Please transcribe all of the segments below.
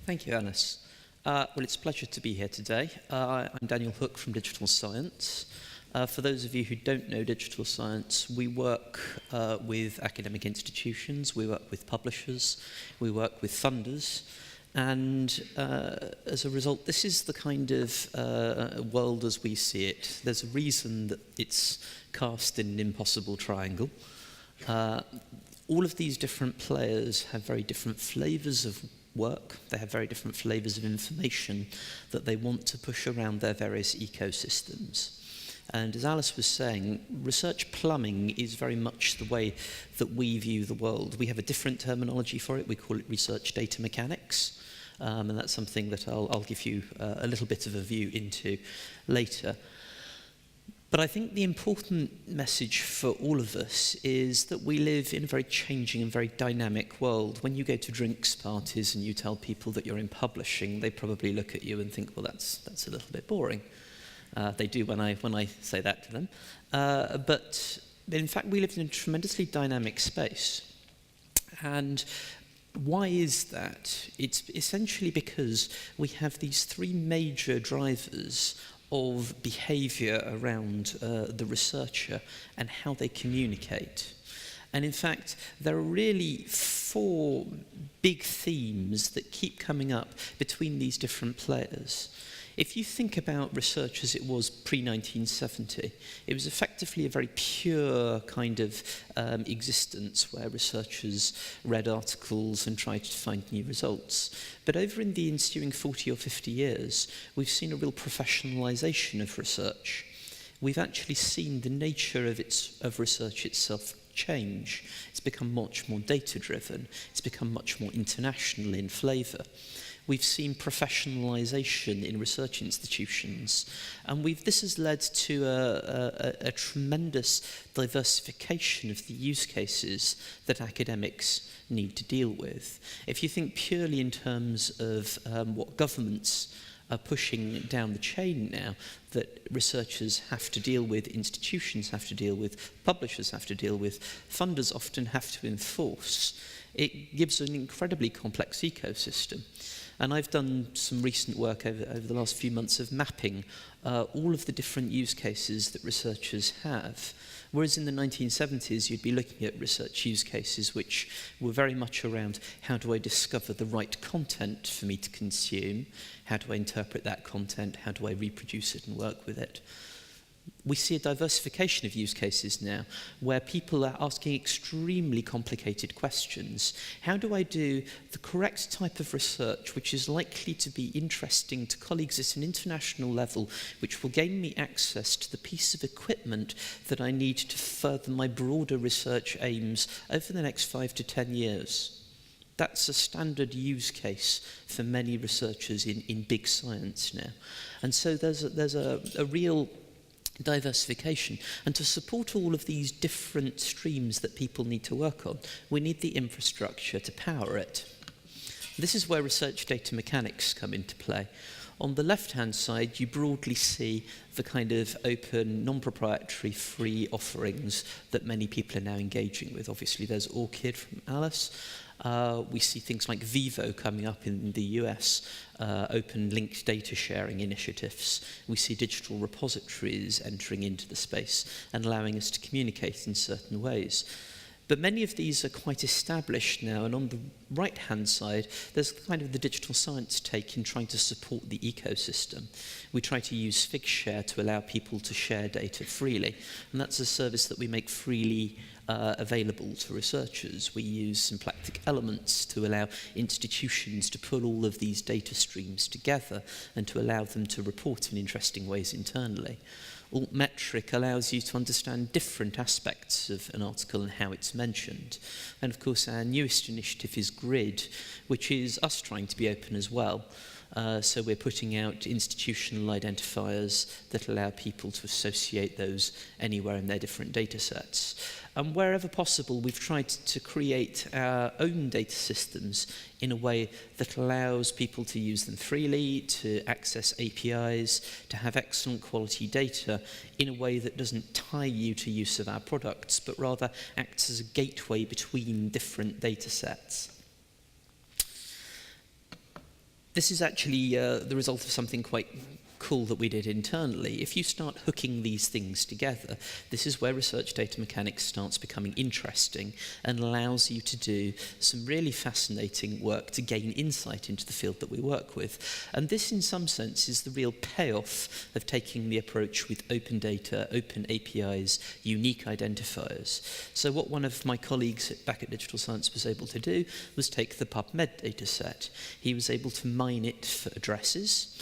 Thank you, Alice. Well, it's a pleasure to be here today. I'm Daniel Hook from Digital Science. For those of you who don't know digital science, we work with academic institutions, we work with publishers, we work with funders, and as a result, this is the kind of world as we see it. There's a reason that it's cast in an impossible triangle. All of these different players have very different flavors of work. They have very different flavors of information that they want to push around their various ecosystems. And as Alice was saying, research plumbing is very much the way that we view the world. We have a different terminology for it. We call it research data mechanics. And that's something that I'll give you a little bit of a view into later. But I think the important message for all of us is that we live in a very changing and very dynamic world. When you go to drinks parties and you tell people that you're in publishing, they probably look at you and think, well, that's a little bit boring. They do when I say that to them. But in fact, we live in a tremendously dynamic space. And why is that? It's essentially because we have these three major drivers of behavior around the researcher and how they communicate. And in fact, there are really four big themes that keep coming up between these different players. If you think about research as it was pre-1970, it was effectively a very pure kind of existence where researchers read articles and tried to find new results. But over in the ensuing 40 or 50 years, we've seen a real professionalisation of research. We've actually seen the nature of research itself change. It's become much more data-driven. It's become much more international in flavour. We've seen professionalisation in research institutions, and this has led to a tremendous diversification of the use cases that academics need to deal with. If you think purely in terms of what governments are pushing down the chain now, that researchers have to deal with, institutions have to deal with, publishers have to deal with, funders often have to enforce, it gives an incredibly complex ecosystem. And I've done some recent work over the last few months of mapping all of the different use cases that researchers have. Whereas in the 1970s, you'd be looking at research use cases which were very much around how do I discover the right content for me to consume, how do I interpret that content, how do I reproduce it and work with it. We see a diversification of use cases now where people are asking extremely complicated questions. How do I do the correct type of research which is likely to be interesting to colleagues at an international level, which will gain me access to the piece of equipment that I need to further my broader research aims over the next 5 to 10 years? That's a standard use case for many researchers in big science now. And so there's a real diversification. And to support all of these different streams that people need to work on, we need the infrastructure to power it. This is where research data mechanics come into play. On the left-hand side, you broadly see the kind of open, non-proprietary, free offerings that many people are now engaging with. Obviously, there's ORCID from Alice. We see things like Vivo coming up in the US, open linked data sharing initiatives. We see digital repositories entering into the space and allowing us to communicate in certain ways. But many of these are quite established now, and on the right-hand side, there's kind of the digital science take in trying to support the ecosystem. We try to use Figshare to allow people to share data freely, and that's a service that we make freely available to researchers. We use symplectic elements to allow institutions to pull all of these data streams together and to allow them to report in interesting ways internally. Altmetric allows you to understand different aspects of an article and how it's mentioned. And of course, our newest initiative is Grid, which is us trying to be open as well. So we're putting out institutional identifiers that allow people to associate those anywhere in their different data sets. And wherever possible, we've tried to create our own data systems in a way that allows people to use them freely, to access APIs, to have excellent quality data in a way that doesn't tie you to use of our products, but rather acts as a gateway between different data sets. This is actually the result of something quite cool that we did internally. If you start hooking these things together, this is where research data mechanics starts becoming interesting and allows you to do some really fascinating work to gain insight into the field that we work with. And this, in some sense, is the real payoff of taking the approach with open data, open APIs, unique identifiers. So what one of my colleagues back at Digital Science was able to do was take the PubMed data set. He was able to mine it for addresses,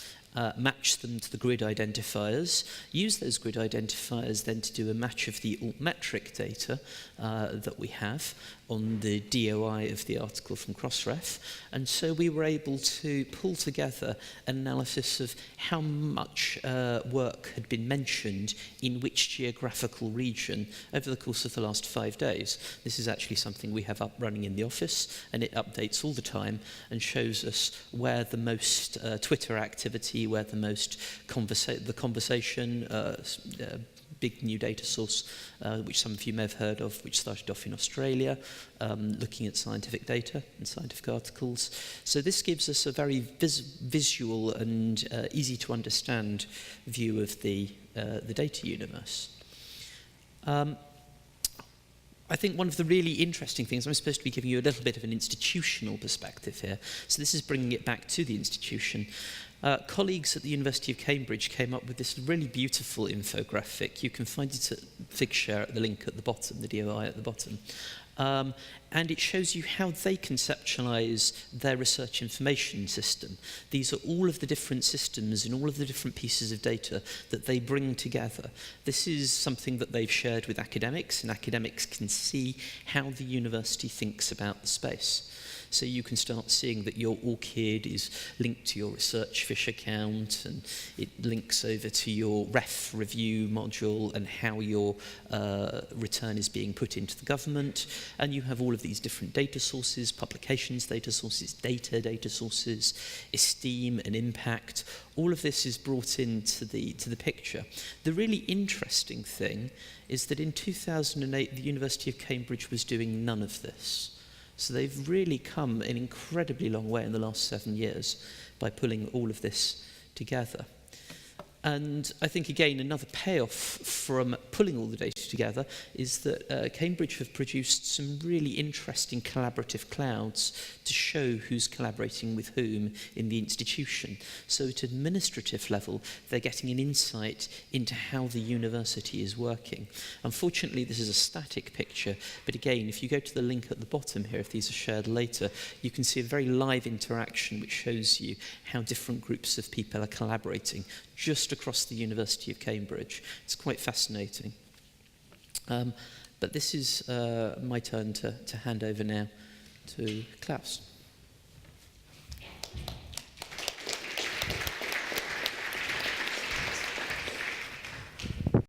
match them to the grid identifiers, use those grid identifiers then to do a match of the altmetric data that we have on the DOI of the article from Crossref. And so we were able to pull together an analysis of how much work had been mentioned in which geographical region over the course of the last 5 days. This is actually something we have up running in the office, and it updates all the time and shows us where the most Twitter activity, where the most conversation, big new data source, which some of you may have heard of, which started off in Australia, looking at scientific data and scientific articles. So this gives us a very visual and easy to understand view of the data universe. I think one of the really interesting things, I'm supposed to be giving you a little bit of an institutional perspective here, so this is bringing it back to the institution. Colleagues at the University of Cambridge came up with this really beautiful infographic. You can find it at Figshare at the link at the bottom, the DOI at the bottom. And it shows you how they conceptualize their research information system. These are all of the different systems and all of the different pieces of data that they bring together. This is something that they've shared with academics, and academics can see how the university thinks about the space. So you can start seeing that your ORCID is linked to your ResearchFish account, and it links over to your ref review module and how your return is being put into the government. And you have all of these different data sources, publications data sources, data sources, esteem and impact. All of this is brought into the picture. The really interesting thing is that in 2008, the University of Cambridge was doing none of this. So they've really come an incredibly long way in the last 7 years by pulling all of this together. And I think, again, another payoff from pulling all the data together is that Cambridge have produced some really interesting collaborative clouds to show who's collaborating with whom in the institution. So at administrative level, they're getting an insight into how the university is working. Unfortunately, this is a static picture, but again, if you go to the link at the bottom here, if these are shared later, you can see a very live interaction which shows you how different groups of people are collaborating just across the University of Cambridge. It's quite fascinating. But this is my turn to hand over now to Klaus.